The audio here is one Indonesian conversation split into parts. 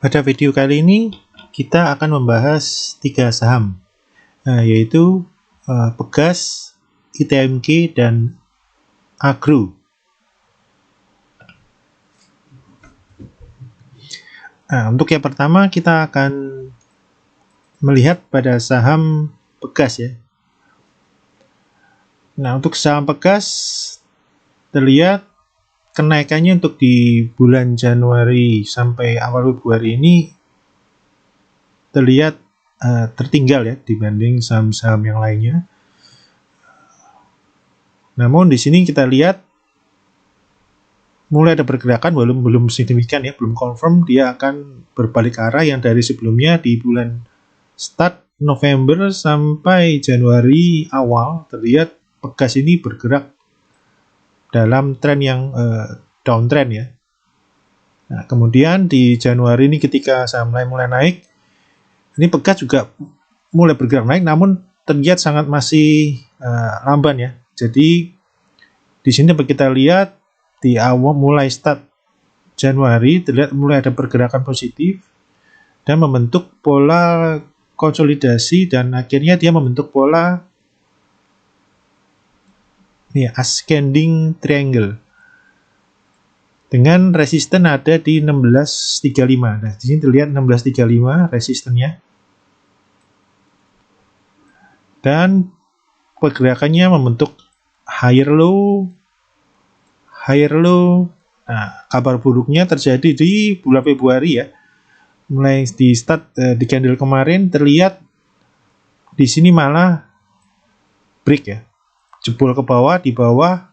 Pada video kali ini kita akan membahas 3 saham, yaitu Pegas, ITMG, dan Agro. Untuk yang pertama kita akan melihat pada saham Pegas ya. Nah, untuk saham Pegas terlihat kenaikannya untuk di bulan Januari sampai awal Februari ini terlihat tertinggal ya dibanding saham-saham yang lainnya. Namun di sini kita lihat mulai ada pergerakan, belum signifikan ya, belum confirm dia akan berbalik arah yang dari sebelumnya di bulan start November sampai Januari awal terlihat Pegas ini bergerak dalam tren yang downtrend ya. Nah, kemudian di Januari ini ketika saham lain mulai naik, ini Pegas juga mulai bergerak naik, namun terlihat sangat masih lamban ya. Jadi di sini kita lihat di awal mulai start Januari terlihat mulai ada pergerakan positif dan membentuk pola konsolidasi, dan akhirnya dia membentuk pola ascending triangle dengan resisten ada di 1635. Nah, di sini terlihat 1635 resistennya. Dan pergerakannya membentuk higher low. Nah, kabar buruknya terjadi di bulan Februari ya. Mulai di start di candle kemarin terlihat di sini malah break ya. Jebol ke bawah, di bawah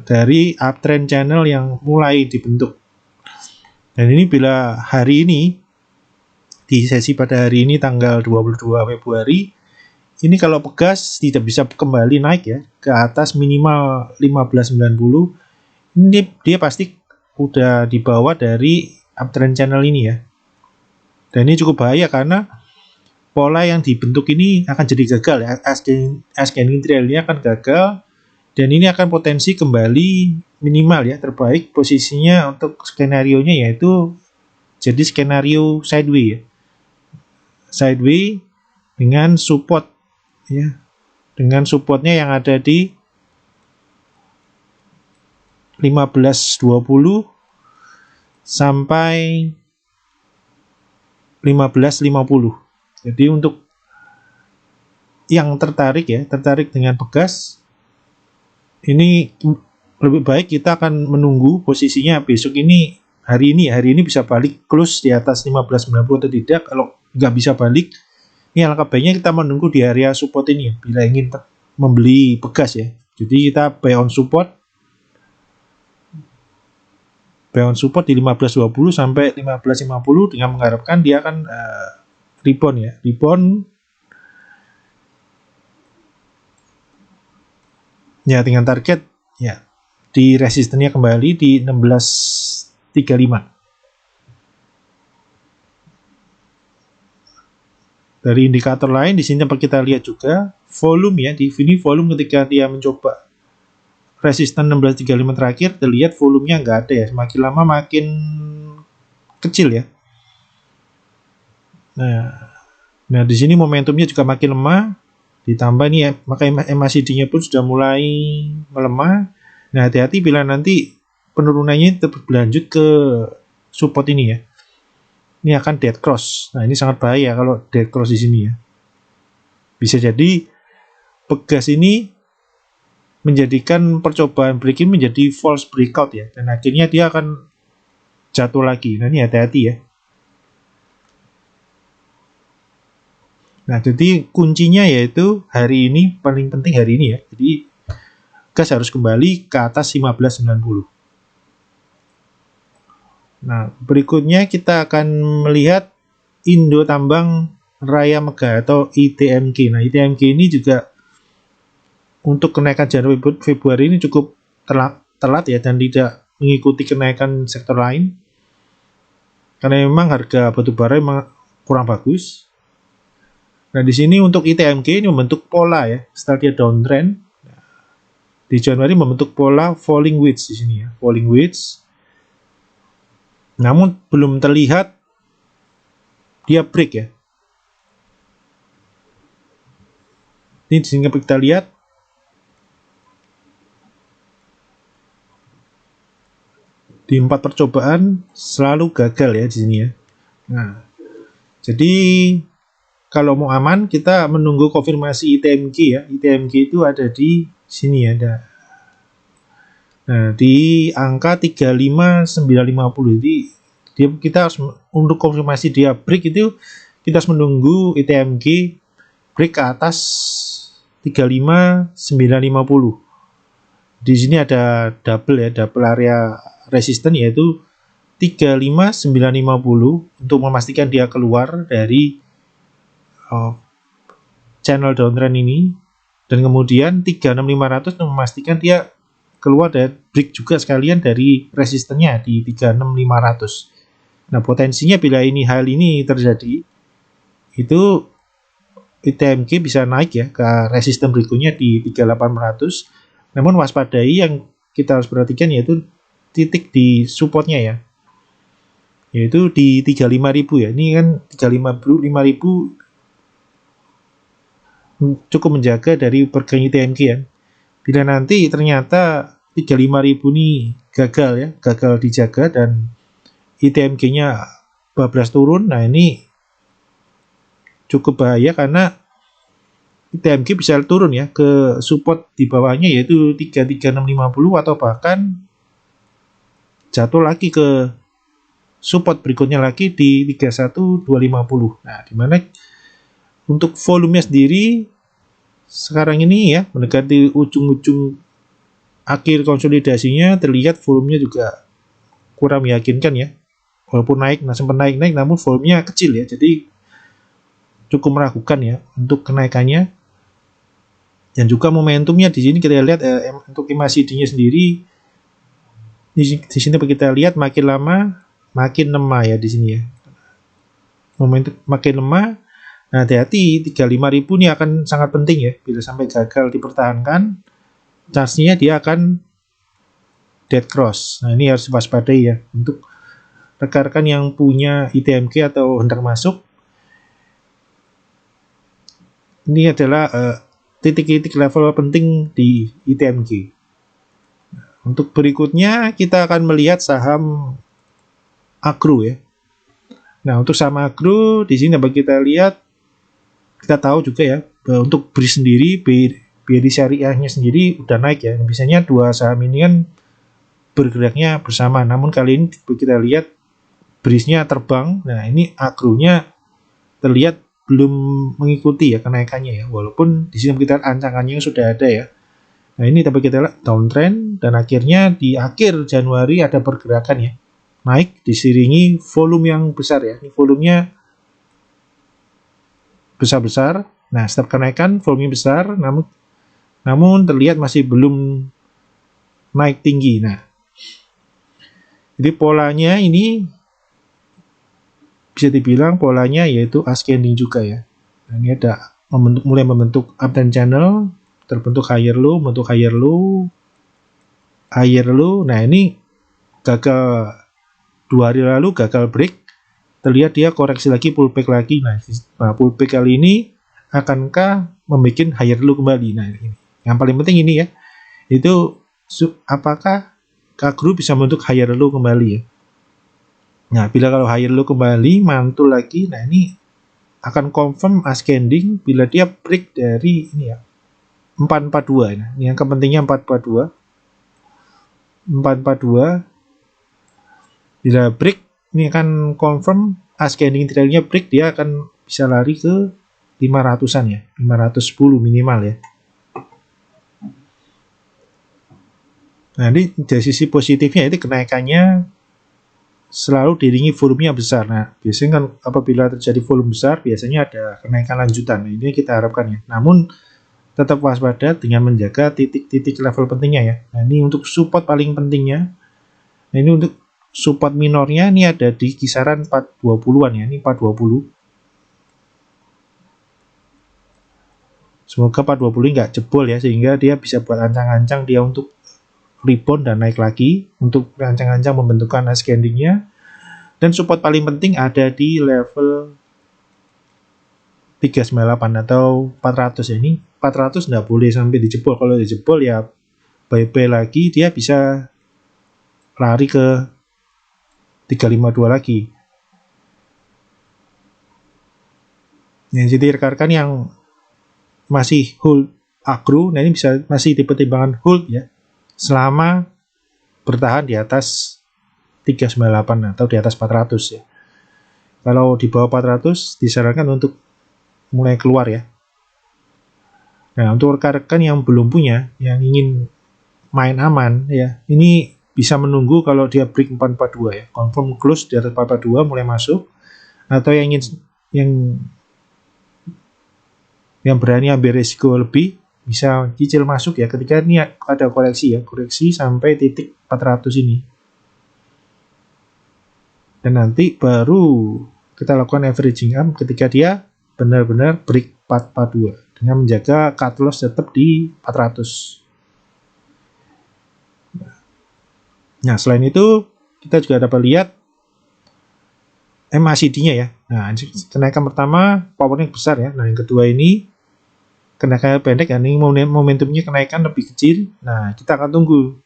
dari uptrend channel yang mulai dibentuk. Dan ini bila hari ini di sesi pada hari ini tanggal 22 Februari ini kalau Pegas tidak bisa kembali naik ya ke atas minimal 1590, ini dia pasti udah di bawah dari uptrend channel ini ya. Dan ini cukup bahaya karena pola yang dibentuk ini akan jadi gagal ya, ascending triangle ini akan gagal, dan ini akan potensi kembali minimal ya, terbaik posisinya untuk skenario nya yaitu jadi skenario sideways ya. Sideways dengan support ya, dengan supportnya yang ada di 1520 sampai 1550. Jadi untuk yang tertarik dengan Pegas, ini lebih baik kita akan menunggu posisinya besok ini, hari ini bisa balik close di atas 1590 atau tidak. Kalau nggak bisa balik, ini alangkah baiknya kita menunggu di area support ini ya, bila ingin membeli Pegas ya. Jadi kita buy on support di 1520 sampai 1550 dengan mengharapkan dia akan rebound ya, dengan target ya di resistennya kembali di 1635. Dari indikator lain di sini dapat kita lihat juga volume ya, di sini volume ketika dia mencoba resisten 1635 terakhir terlihat volumenya nggak ada ya, semakin lama makin kecil ya. Nah di sini momentumnya juga makin lemah, ditambah nih ya, maka MACD-nya pun sudah mulai melemah. Nah hati-hati bila nanti penurunannya tetap berlanjut ke support ini ya. Ini akan dead cross. Nah ini sangat bahaya kalau dead cross di sini ya. Bisa jadi Pegas ini menjadikan percobaan break-in menjadi false breakout ya, dan akhirnya dia akan jatuh lagi. Nah ini hati-hati ya. Nah jadi kuncinya yaitu hari ini, paling penting hari ini ya. Jadi gas harus kembali ke atas 1590. Nah berikutnya kita akan melihat Indo Tambang Raya Megah atau ITMG. Nah ITMG ini juga untuk kenaikan Januari Februari ini cukup telat ya, dan tidak mengikuti kenaikan sektor lain karena memang harga batubara memang kurang bagus. Nah di sini untuk ITMG ini membentuk pola ya, setelah dia downtrend di Januari membentuk pola falling wedge di sini ya, falling wedge. Namun belum terlihat dia break ya. Ini di sini kita lihat di 4 percobaan selalu gagal ya di sini ya. Nah, jadi kalau mau aman kita menunggu konfirmasi ITMG ya. ITMG itu ada di sini ya. Nah, di angka 35950. Jadi kita harus untuk konfirmasi dia break itu kita harus menunggu ITMG break ke atas 35950. Di sini ada double ya, double area resisten yaitu 35950 untuk memastikan dia keluar dari channel downtrend ini, dan kemudian 36500 untuk memastikan dia keluar dari break juga sekalian dari resistennya di 36500. Nah, potensinya bila hal ini terjadi itu ITMG bisa naik ya ke resisten berikutnya di 3800. Namun waspadai yang kita harus perhatikan yaitu titik di supportnya ya, yaitu di 35.000 ya. Ini kan 35.000 cukup menjaga dari pergerakan ITMG ya. Bila nanti ternyata 35.000 ini gagal ya, gagal dijaga dan ITMG-nya bablas turun, nah ini cukup bahaya karena ITMG bisa turun ya ke support di bawahnya yaitu 33650 atau bahkan jatuh lagi ke support berikutnya lagi di 31250. Nah, dimana untuk volumenya sendiri sekarang ini ya mendekati ujung-ujung akhir konsolidasinya, terlihat volumenya juga kurang meyakinkan ya. Walaupun naik, sempat naik namun volumenya kecil ya. Jadi cukup meragukan ya untuk kenaikannya. Dan juga momentumnya di sini kita lihat untuk MACD-nya sendiri di sini kita lihat makin lama makin lemah ya di sini ya. Momentum makin lemah. Nah, hati-hati 35.000 ini akan sangat penting ya. Bila sampai gagal dipertahankan, chance-nya dia akan dead cross. Nah, ini harus waspadai ya untuk rekan-rekan yang punya ITMG atau hendak masuk. Ini adalah titik-titik level penting di ITMG. Untuk berikutnya kita akan melihat saham agro ya. Nah, untuk saham agro di sini dapat kita lihat, kita tahu juga ya bahwa untuk BRI sendiri, BRI syariahnya sendiri udah naik ya. Biasanya dua saham ini kan bergeraknya bersama. Namun kali ini kita lihat BRI-nya terbang. Nah, ini agronya terlihat belum mengikuti ya kenaikannya ya. Walaupun di sini kita ancangannya sudah ada ya. Nah, ini dapat kita lihat downtrend dan akhirnya di akhir Januari ada pergerakan ya. Naik diselingi volume yang besar ya. Ini volumenya besar-besar. Nah, setiap kenaikan volume besar namun terlihat masih belum naik tinggi. Nah, jadi polanya ini bisa dibilang polanya yaitu ascending juga ya. Nah, ini ada mulai membentuk uptrend channel, terbentuk higher low, membentuk higher low, higher low. Nah, ini gagal 2 hari lalu, gagal break. Terlihat dia koreksi lagi, pullback lagi. Nah, pullback kali ini akankah membuat higher low kembali? Nah, ini yang paling penting ini ya, itu apakah agro bisa membentuk higher low kembali ya. Nah, bila kalau higher low kembali mantul lagi, nah ini akan confirm ascending bila dia break dari ini ya 442. Nah, ini yang pentingnya 442. Bila break ini akan confirm ascending trailnya break, dia akan bisa lari ke 500-an ya, 510 minimal ya. Nah, ini dari sisi positifnya itu kenaikannya selalu diiringi volumenya besar. Nah, biasanya kan apabila terjadi volume besar biasanya ada kenaikan lanjutan. Nah, ini kita harapkan ya. Namun tetap waspada dengan menjaga titik-titik level pentingnya ya. Nah, ini untuk support paling pentingnya. Nah, ini untuk support minornya ini ada di kisaran 420-an ya. Ini 420. Semoga 420 nggak jebol ya, sehingga dia bisa buat ancang-ancang dia untuk rebound dan naik lagi, untuk ancang-ancang membentukkan ascendingnya. Dan support paling penting ada di level 398 atau 400 ya. Ini 400 nggak boleh sampai dijebol. Kalau dijebol ya bye-bye lagi, dia bisa lari ke 352 lagi. Yang jadi rekan-rekan yang masih hold agro, nah ini bisa masih dipertimbangkan hold ya, selama bertahan di atas 398 atau di atas 400 ya. Kalau di bawah 400 disarankan untuk mulai keluar ya. Nah, untuk rekan-rekan yang belum punya, yang ingin main aman ya, ini bisa menunggu kalau dia break 442 ya, confirm close di atas 442 mulai masuk, atau yang ingin yang berani ambil risiko lebih bisa cicil masuk ya ketika ini ada koreksi ya, koreksi sampai titik 400 ini. Dan nanti baru kita lakukan averaging up ketika dia benar-benar break 442 dengan menjaga cut loss tetap di 400. Nah, selain itu kita juga dapat lihat MACD-nya ya. Nah, kenaikan pertama powernya besar ya. Nah, yang kedua ini kenaikan pendek ya, ini momentumnya kenaikan lebih kecil. Nah, kita akan tunggu.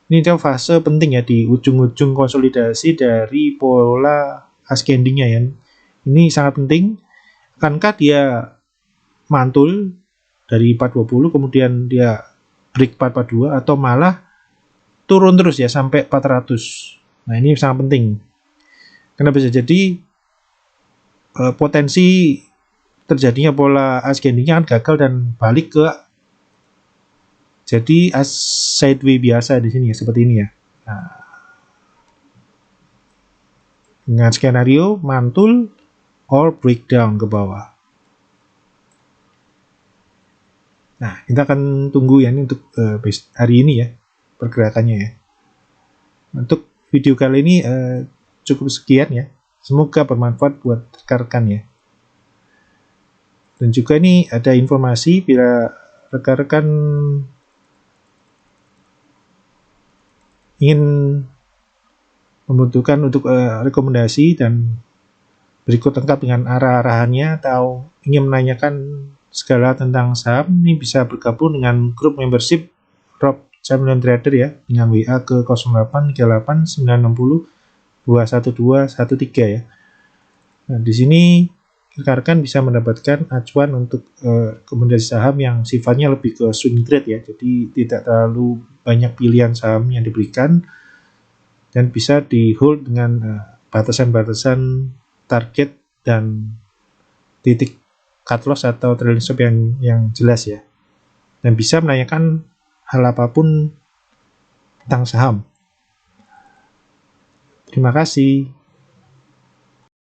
Ini adalah fase penting ya di ujung-ujung konsolidasi dari pola ascending-nya ya. Ini sangat penting. Akankah dia mantul dari 420 kemudian dia break 442 atau malah turun terus ya sampai 400. Nah, ini sangat penting. Karena bisa jadi potensi terjadinya pola ascending-nya kan gagal dan balik ke jadi sideways biasa di sini ya, seperti ini ya. Nah, dengan skenario mantul or breakdown ke bawah. Nah, kita akan tunggu ya ini untuk hari ini ya pergerakannya ya. Untuk video kali ini cukup sekian ya. Semoga bermanfaat buat rekan-rekan ya. Dan juga ini ada informasi bila rekan-rekan ingin membutuhkan untuk rekomendasi dan berikut lengkap dengan arah-arahannya atau ingin menanyakan segala tentang saham, ini bisa bergabung dengan grup membership Rob Champion Trader ya, dengan WA ke 0838 960 21213 ya. Nah, di sini rekan-rekan bisa mendapatkan acuan untuk rekomendasi saham yang sifatnya lebih ke swing trade ya, jadi tidak terlalu banyak pilihan saham yang diberikan dan bisa di hold dengan batasan-batasan target dan titik cut loss atau trailing stop yang jelas ya, dan bisa menanyakan hal apapun tentang saham. Terima kasih.